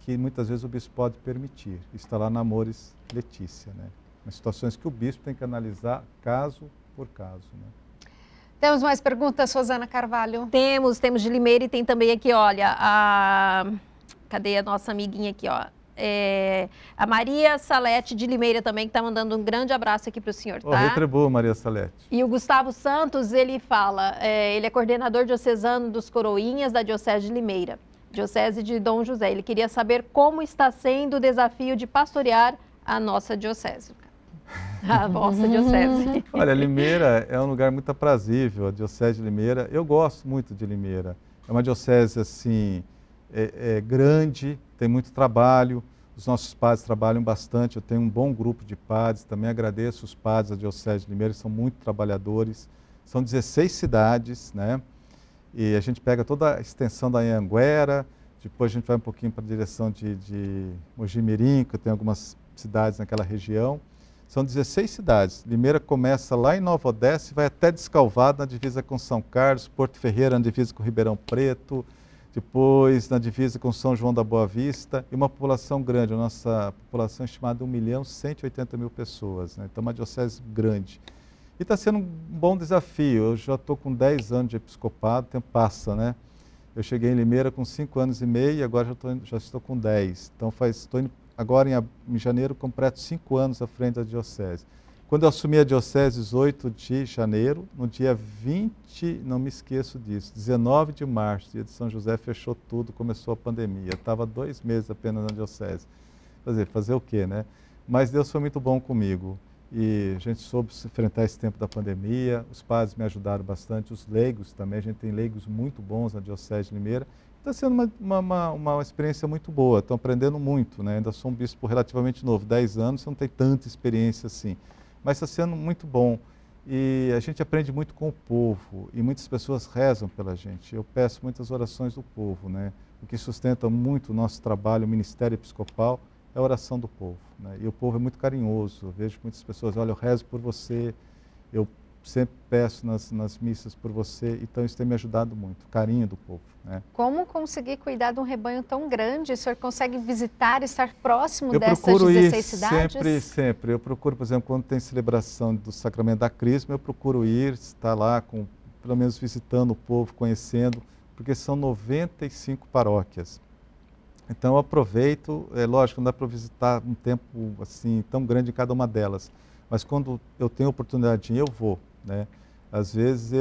que muitas vezes o bispo pode permitir. Isso está lá na Amoris Laetitia, né? Nas situações que o bispo tem que analisar caso por caso, né? Temos mais perguntas, Rosana Carvalho? Temos de Limeira e tem também aqui, olha, cadê a nossa amiguinha aqui, ó? A Maria Salete de Limeira também, que está mandando um grande abraço aqui para o senhor, tá? Retribua, Maria Salete. E o Gustavo Santos, ele fala, ele é coordenador diocesano dos Coroinhas da Diocese de Limeira, Diocese de Dom José. Ele queria saber como está sendo o desafio de pastorear a nossa diocese. A nossa diocese. Olha, Limeira é um lugar muito aprazível, a Diocese de Limeira. Eu gosto muito de Limeira. É uma diocese, assim, grande, tem muito trabalho. Os nossos padres trabalham bastante. Eu tenho um bom grupo de padres. Também agradeço os padres da Diocese de Limeira, são muito trabalhadores. São 16 cidades, né? E a gente pega toda a extensão da Anhanguera, depois a gente vai um pouquinho para a direção de Mojimirim, que tem algumas cidades naquela região. São 16 cidades. Limeira começa lá em Nova Odessa e vai até Descalvado, na divisa com São Carlos, Porto Ferreira, na divisa com Ribeirão Preto, depois na divisa com São João da Boa Vista, e uma população grande. A nossa população é estimada de 1.180.000 pessoas, né? Então, uma diocese grande. E está sendo um bom desafio. Eu já estou com 10 anos de episcopado, o tempo passa, né? Eu cheguei em Limeira com 5 anos e meio e agora já estou com 10. Então, estou indo agora em janeiro, completo 5 anos à frente da diocese. Quando eu assumi a diocese, 18 de janeiro, no dia 20, não me esqueço disso, 19 de março, dia de São José, fechou tudo, começou a pandemia. Eu estava 2 meses apenas na diocese. Fazer o quê, né? Mas Deus foi muito bom comigo. E a gente soube enfrentar esse tempo da pandemia, os padres me ajudaram bastante, os leigos também, a gente tem leigos muito bons na Diocese de Limeira. Está sendo uma experiência muito boa, estou aprendendo muito, né? Ainda sou um bispo relativamente novo, 10 anos, não tem tanta experiência assim. Mas está sendo muito bom e a gente aprende muito com o povo e muitas pessoas rezam pela gente. Eu peço muitas orações do povo, né? O que sustenta muito o nosso trabalho, o ministério episcopal, é a oração do povo, né? E o povo é muito carinhoso. Eu vejo muitas pessoas, olha, eu rezo por você, eu sempre peço nas missas por você, então isso tem me ajudado muito, o carinho do povo, né? Como conseguir cuidar de um rebanho tão grande? O senhor consegue visitar, estar próximo dessas 16 cidades? Eu procuro ir sempre. Eu procuro, por exemplo, quando tem celebração do Sacramento da Crisma, eu procuro ir, estar lá, pelo menos visitando o povo, conhecendo, porque são 95 paróquias. Então eu aproveito, é lógico, não dá para visitar um tempo assim tão grande em cada uma delas, mas quando eu tenho oportunidade de ir, eu vou, né? Às vezes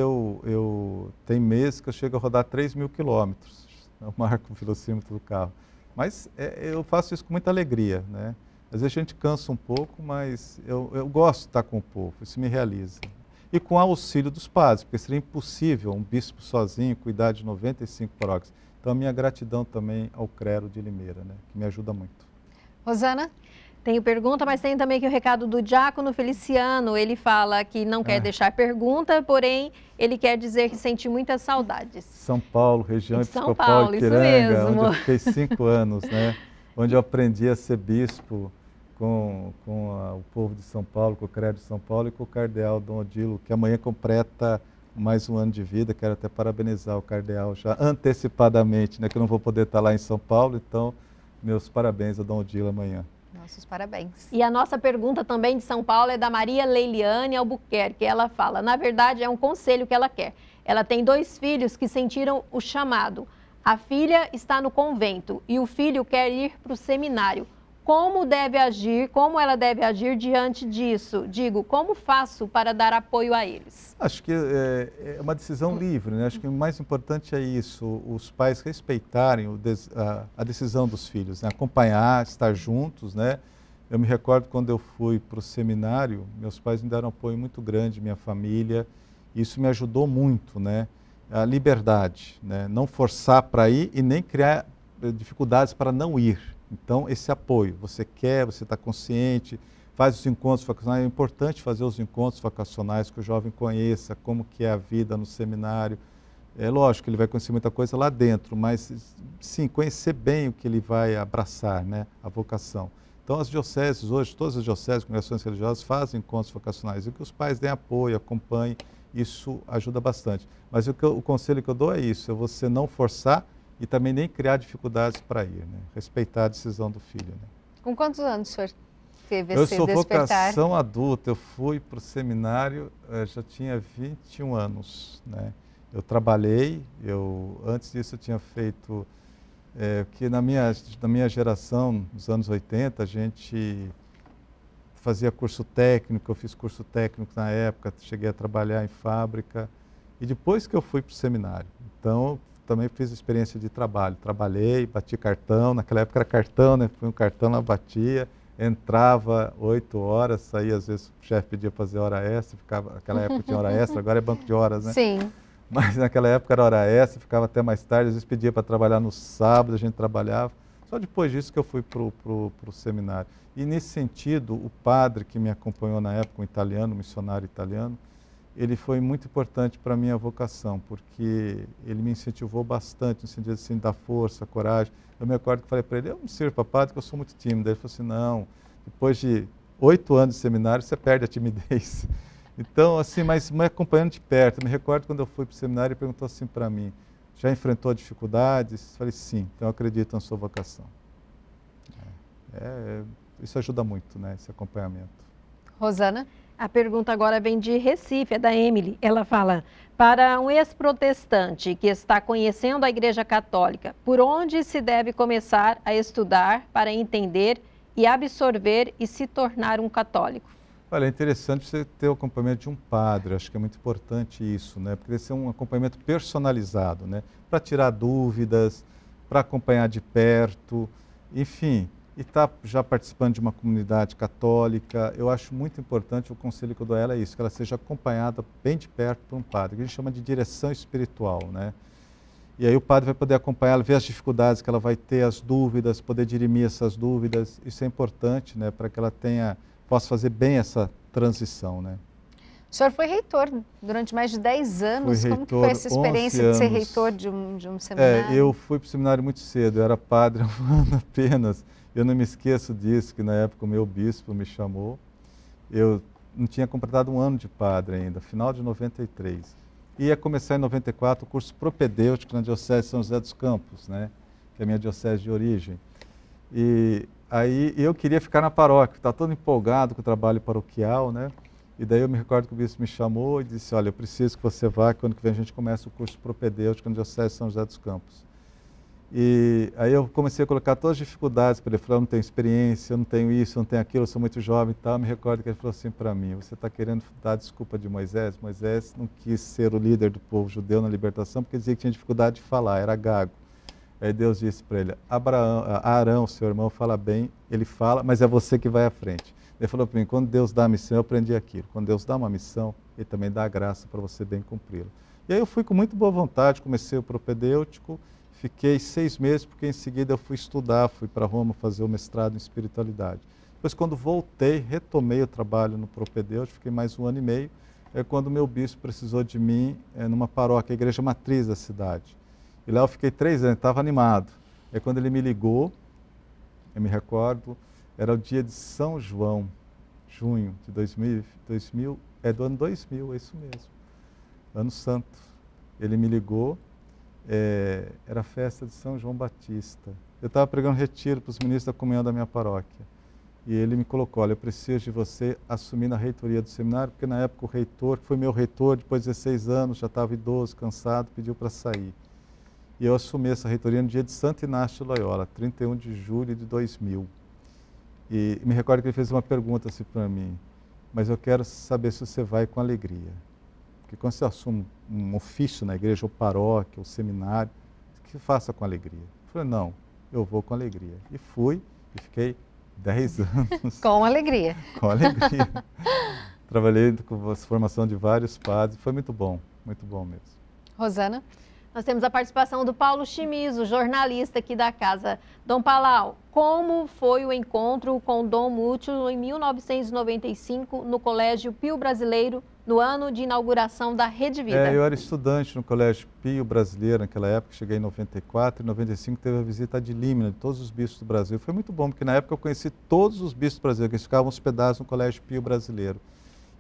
tem meses que eu chego a rodar 3.000 quilômetros, eu marco o velocímetro do carro, mas eu faço isso com muita alegria, né? Às vezes a gente cansa um pouco, mas eu gosto de estar com o povo, isso me realiza. E com o auxílio dos padres, porque seria impossível um bispo sozinho cuidar de 95 paróquias. Então, a minha gratidão também ao Clero de Limeira, né, que me ajuda muito. Rosana? Tenho pergunta, mas tem também aqui o recado do Diácono Feliciano. Ele fala que não quer deixar pergunta, porém, ele quer dizer que sente muitas saudades. São Paulo, região episcopal de Ipiranga, onde eu fiquei 5 anos, né, onde eu aprendi a ser bispo com o povo de São Paulo, com o Clero de São Paulo e com o cardeal Dom Odilo, que amanhã completa mais um ano de vida. Quero até parabenizar o cardeal já antecipadamente, né, que eu não vou poder estar lá em São Paulo, então meus parabéns a Dom Odilo amanhã. Nossos parabéns. E a nossa pergunta também de São Paulo é da Maria Leiliane Albuquerque. Ela fala, na verdade é um conselho que ela quer. Ela tem 2 filhos que sentiram o chamado. A filha está no convento e o filho quer ir para o seminário. Como ela deve agir diante disso? Digo, como faço para dar apoio a eles? Acho que é uma decisão livre, né? Acho que o mais importante é isso, os pais respeitarem a decisão dos filhos, né? Acompanhar, estar juntos, né? Eu me recordo quando eu fui para o seminário, meus pais me deram um apoio muito grande, minha família, isso me ajudou muito, né? a liberdade, né? Não forçar para ir e nem criar dificuldades para não ir. Então, esse apoio, você quer, você está consciente, faz os encontros vocacionais, é importante fazer os encontros vocacionais, que o jovem conheça como que é a vida no seminário. É lógico que ele vai conhecer muita coisa lá dentro, mas sim, conhecer bem o que ele vai abraçar, né? A vocação. Então, as dioceses hoje, todas as dioceses, congregações religiosas fazem encontros vocacionais, e que os pais deem apoio, acompanhem, isso ajuda bastante. Mas o conselho que eu dou é isso, é você não forçar e também nem criar dificuldades para ir, né? Respeitar a decisão do filho. Né? Com quantos anos o senhor teve eu esse sou despertar? Vocação adulta, eu fui para o seminário, já tinha 21 anos, né? Eu trabalhei, antes disso eu tinha feito, que na minha geração, nos anos 80, a gente fazia curso técnico, eu fiz curso técnico na época, cheguei a trabalhar em fábrica, e depois que eu fui para o seminário. Então, também fiz experiência de trabalho, trabalhei, bati cartão, naquela época era cartão, né? Fui um cartão lá, batia, entrava 8 horas, saía, às vezes o chefe pedia fazer hora extra, naquela época tinha hora extra, agora é banco de horas, né? Sim. Mas naquela época era hora extra, ficava até mais tarde, às vezes pedia para trabalhar no sábado, a gente trabalhava. Só depois disso que eu fui para o seminário. E nesse sentido, o padre que me acompanhou na época, um italiano, um missionário italiano, ele foi muito importante para a minha vocação, porque ele me incentivou bastante, no sentido assim, da força, coragem. Eu me acordo que falei para ele, eu não sirvo para padre porque eu sou muito tímido. Ele falou assim, não, depois de 8 anos de seminário, você perde a timidez. Então, assim, mas me acompanhando de perto, eu me recordo quando eu fui para o seminário, ele perguntou assim para mim, já enfrentou dificuldades? Eu falei, sim, então eu acredito na sua vocação. Isso ajuda muito, né, esse acompanhamento. Rosana? A pergunta agora vem de Recife, é da Emily. Ela fala, para um ex-protestante que está conhecendo a Igreja Católica, por onde se deve começar a estudar para entender e absorver e se tornar um católico? Olha, é interessante você ter o acompanhamento de um padre, acho que é muito importante isso, né? Porque esse é um acompanhamento personalizado, né? Para tirar dúvidas, para acompanhar de perto, enfim, e estar já participando de uma comunidade católica. Eu acho muito importante, o conselho que eu dou a ela é isso, que ela seja acompanhada bem de perto por um padre, que a gente chama de direção espiritual, né? E aí o padre vai poder acompanhá-la, ver as dificuldades que ela vai ter, as dúvidas, poder dirimir essas dúvidas. Isso é importante, né? Para que ela possa fazer bem essa transição, né? O senhor foi reitor durante mais de 10 anos. Como que foi essa experiência de ser reitor de um seminário? Eu fui para o seminário muito cedo, eu era padre há um ano apenas. Eu não me esqueço disso, que na época o meu bispo me chamou. Eu não tinha completado um ano de padre ainda, final de 93. Ia começar em 94 o curso propedêutico na Diocese de São José dos Campos, né? Que é a minha diocese de origem. E aí eu queria ficar na paróquia, estava todo empolgado com o trabalho paroquial, né? E daí eu me recordo que o bispo me chamou e disse, olha, eu preciso que você vá, que ano que vem a gente começa o curso propedêutico na Diocese de São José dos Campos. E aí eu comecei a colocar todas as dificuldades para ele. Falei, eu não tenho experiência, eu não tenho isso, eu não tenho aquilo, eu sou muito jovem e tal. Eu me recordo que ele falou assim para mim, você está querendo dar desculpa de Moisés? Moisés não quis ser o líder do povo judeu na libertação porque dizia que tinha dificuldade de falar, era gago. Aí Deus disse para ele, Arão, seu irmão, fala bem, ele fala, mas é você que vai à frente. Ele falou para mim, quando Deus dá a missão, eu aprendi aquilo. Quando Deus dá uma missão, Ele também dá a graça para você bem cumpri-la. E aí eu fui com muito boa vontade, comecei o propedêutico, fiquei 6 meses, porque em seguida eu fui estudar, fui para Roma fazer o mestrado em espiritualidade. Depois, quando voltei, retomei o trabalho no propedêutico, fiquei mais 1 ano e meio, é quando o meu bispo precisou de mim numa paróquia, a igreja matriz da cidade. E lá eu fiquei 3 anos, estava animado. É quando ele me ligou, eu me recordo, era o dia de São João, junho de 2000, do ano 2000, é isso mesmo, ano santo. Ele me ligou, era a festa de São João Batista. Eu estava pregando retiro para os ministros da comunhão da minha paróquia. E ele me colocou, olha, eu preciso de você assumir na reitoria do seminário, porque na época o reitor, que foi meu reitor, depois de 16 anos, já estava idoso, cansado, pediu para sair. E eu assumi essa reitoria no dia de Santo Inácio de Loyola, 31 de julho de 2000. E me recordo que ele fez uma pergunta assim para mim, mas eu quero saber se você vai com alegria. Porque quando você assume um ofício na igreja, ou paróquia, ou seminário, que faça com alegria. Eu falei, não, eu vou com alegria. E fui, e fiquei 10 anos. Com alegria. Com alegria. Trabalhei com a formação de vários padres, foi muito bom mesmo. Rosana? Nós temos a participação do Paulo Chimizo, jornalista aqui da casa. Dom Palau, como foi o encontro com Dom Mútuo em 1995 no Colégio Pio Brasileiro, no ano de inauguração da Rede Vida? Eu era estudante no Colégio Pio Brasileiro naquela época, cheguei em 94, em 95 teve a visita de Límina, de todos os bispos do Brasil. Foi muito bom, porque na época eu conheci todos os bispos brasileiros, que eles ficavam hospedados no Colégio Pio Brasileiro.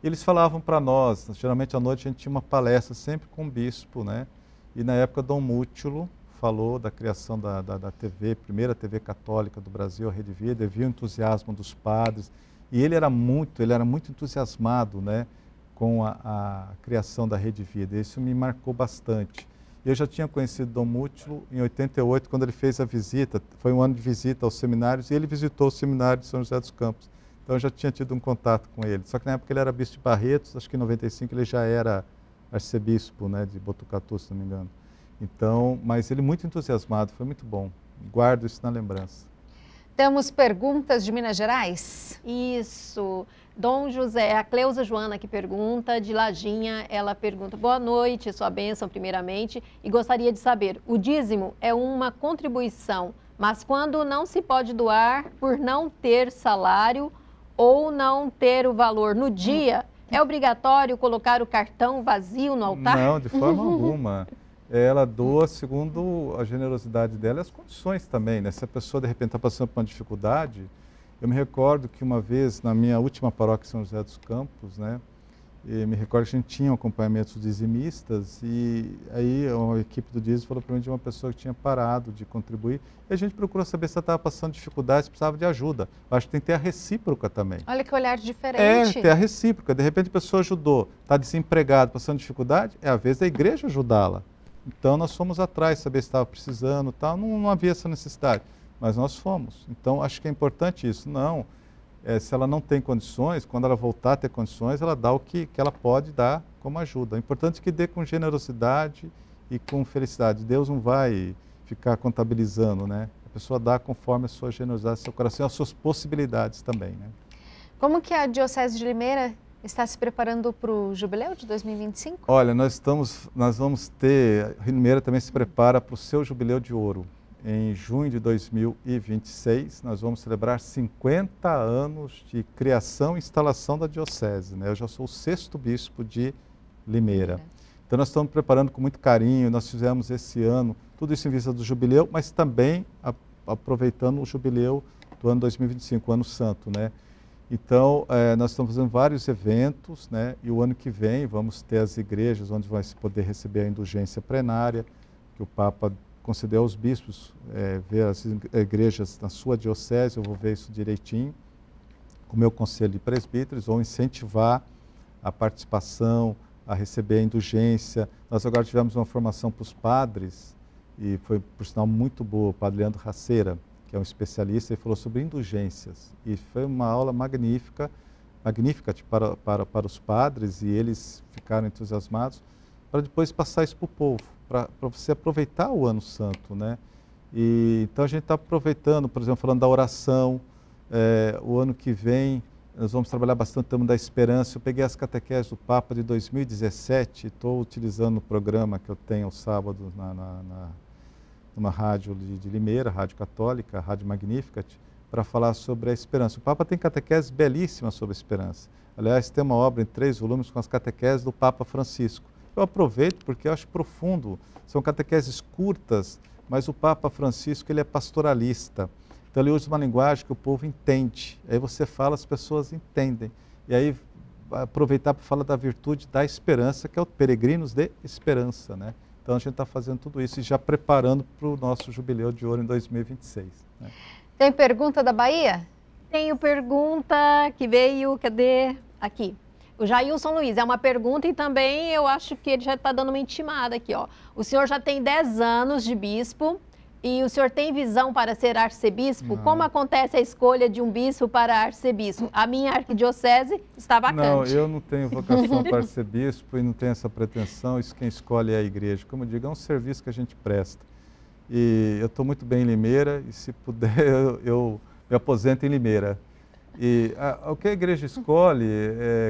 E eles falavam para nós, geralmente à noite a gente tinha uma palestra sempre com o bispo, né? E na época Dom Mútuo falou da criação da TV, primeira TV católica do Brasil, a Rede Vida, viu o entusiasmo dos padres. E ele era muito entusiasmado, né, com a criação da Rede Vida. Isso me marcou bastante. Eu já tinha conhecido Dom Mútuo em 88, quando ele fez a visita, foi um ano de visita aos seminários, e ele visitou o seminário de São José dos Campos. Então eu já tinha tido um contato com ele. Só que na época ele era bispo de Barretos, acho que em 95 ele já era arcebispo, né, de Botucatu, se não me engano. Então, mas ele muito entusiasmado, foi muito bom. Guardo isso na lembrança. Temos perguntas de Minas Gerais? Isso. Dom José, a Cleusa Joana que pergunta, de Lajinha, ela pergunta: boa noite, sua bênção primeiramente, e gostaria de saber, o dízimo é uma contribuição, mas quando não se pode doar por não ter salário ou não ter o valor no dia, é obrigatório colocar o cartão vazio no altar? Não, de forma alguma. Ela doa segundo a generosidade dela e as condições também, né? Se a pessoa de repente está passando por uma dificuldade, eu me recordo que uma vez na minha última paróquia São José dos Campos, né? E me recordo que a gente tinha um acompanhamento dos dizimistas e aí a equipe do dízimo falou para mim de uma pessoa que tinha parado de contribuir e a gente procurou saber se ela estava passando dificuldade, se precisava de ajuda. Eu acho que tem que ter a recíproca também. Olha que olhar diferente. Ter a recíproca. De repente a pessoa ajudou, está desempregado, passando dificuldade, é a vez da igreja ajudá-la. Então nós fomos atrás, saber se estava precisando, tal. Não havia essa necessidade, mas nós fomos. Então acho que é importante isso. Não. Se ela não tem condições, quando ela voltar a ter condições, ela dá o que ela pode dar como ajuda. O importante é que dê com generosidade e com felicidade. Deus não vai ficar contabilizando, né? A pessoa dá conforme a sua generosidade, seu coração, as suas possibilidades também, né? Como que a Diocese de Limeira está se preparando para o jubileu de 2025? Olha, nós vamos ter, a Limeira também se prepara para o seu jubileu de ouro. Em junho de 2026, nós vamos celebrar 50 anos de criação e instalação da Diocese, né? Eu já sou o 6º bispo de Limeira. Então nós estamos preparando com muito carinho, nós fizemos esse ano, tudo isso em vista do jubileu, mas também aproveitando o jubileu do ano 2025, o ano santo, né? Então, nós estamos fazendo vários eventos, né? E o ano que vem vamos ter as igrejas onde vai se poder receber a indulgência plenária, que o Papa concedeu aos bispos, ver as igrejas na sua diocese, eu vou ver isso direitinho, com o meu conselho de presbíteros, ou incentivar a participação, a receber a indulgência. Nós agora tivemos uma formação para os padres, e foi, por sinal, muito boa, o padre Leandro Raceira, que é um especialista, e falou sobre indulgências. E foi uma aula magnífica para os padres, e eles ficaram entusiasmados, para depois passar isso para o povo, para você aproveitar o ano santo, né? E, então a gente está aproveitando, por exemplo, falando da oração, o ano que vem nós vamos trabalhar bastante o tema da esperança. Eu peguei as catequeses do Papa de 2017, estou utilizando o programa que eu tenho aos sábados numa rádio de Limeira, Rádio Católica, Rádio Magnificat, para falar sobre a esperança. O Papa tem catequeses belíssimas sobre a esperança. Aliás, tem uma obra em 3 volumes com as catequeses do Papa Francisco. Eu aproveito porque eu acho profundo, são catequeses curtas, mas o Papa Francisco ele é pastoralista, então ele usa uma linguagem que o povo entende, aí você fala, as pessoas entendem, e aí aproveitar para falar da virtude da esperança, que é o Peregrinos de Esperança, né? Então a gente está fazendo tudo isso e já preparando para o nosso Jubileu de Ouro em 2026. Né? Tem pergunta da Bahia? Tenho pergunta que veio, cadê? Aqui. O Jailson Luiz, é uma pergunta e também eu acho que ele já está dando uma intimada aqui, ó. O senhor já tem 10 anos de bispo e o senhor tem visão para ser arcebispo? Não. Como acontece a escolha de um bispo para arcebispo? A minha arquidiocese está vacante. Não, eu não tenho vocação para arcebispo e não tenho essa pretensão, isso quem escolhe é a igreja. Como eu digo, é um serviço que a gente presta. E eu estou muito bem em Limeira e se puder eu me aposento em Limeira. E o que a igreja escolhe,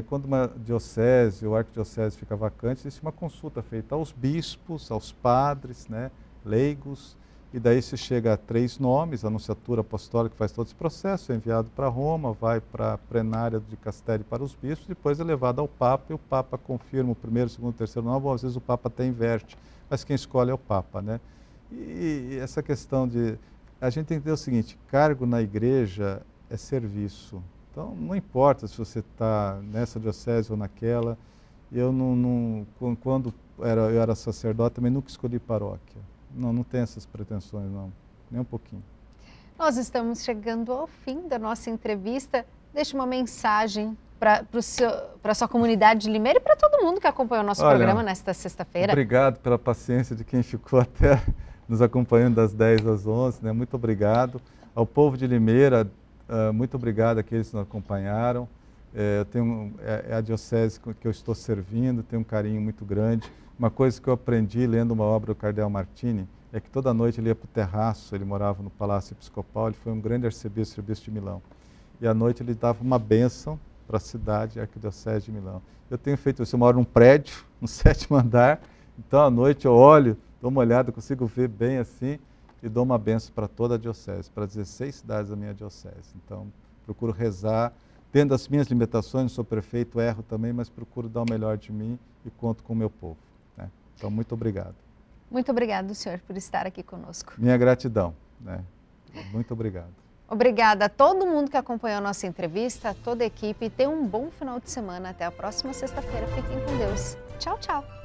quando uma diocese ou arquidiocese fica vacante, existe uma consulta feita aos bispos, aos padres, né, leigos, e daí se chega a 3 nomes, a anunciatura apostólica faz todo esse processo, é enviado para Roma, vai para a plenária de Castério para os bispos, depois é levado ao Papa, e o Papa confirma o primeiro, segundo, terceiro nome, às vezes o Papa até inverte, mas quem escolhe é o Papa, né? E essa questão de... A gente tem que ter o seguinte, cargo na igreja é serviço. Então, não importa se você está nessa diocese ou naquela. Eu quando eu era sacerdote, também nunca escolhi paróquia. Não tenho essas pretensões, não. Nem um pouquinho. Nós estamos chegando ao fim da nossa entrevista. Deixe uma mensagem para a sua comunidade de Limeira e para todo mundo que acompanhou o nosso programa nesta sexta-feira. Obrigado pela paciência de quem ficou até nos acompanhando das 10 às 11. Né? Muito obrigado. Ao povo de Limeira, muito obrigado àqueles que nos acompanharam. É a diocese que eu estou servindo, tenho um carinho muito grande. Uma coisa que eu aprendi lendo uma obra do Cardeal Martini é que toda noite ele ia para o terraço, ele morava no Palácio Episcopal, ele foi um grande arcebispo de Milão. E à noite ele dava uma bênção para a cidade, a Arquidiocese de Milão. Eu tenho feito isso, eu moro num prédio, no 7º andar, então à noite eu olho, dou uma olhada, consigo ver bem assim e dou uma bênção para toda a diocese, para 16 cidades da minha diocese. Então procuro rezar, tendo as minhas limitações, sou prefeito, erro também, mas procuro dar o melhor de mim e conto com o meu povo. Né? Então, muito obrigado. Muito obrigado, senhor, por estar aqui conosco. Minha gratidão. Né? Muito obrigado. Obrigada a todo mundo que acompanhou a nossa entrevista, a toda a equipe. Tenha um bom final de semana. Até a próxima sexta-feira. Fiquem com Deus. Tchau, tchau.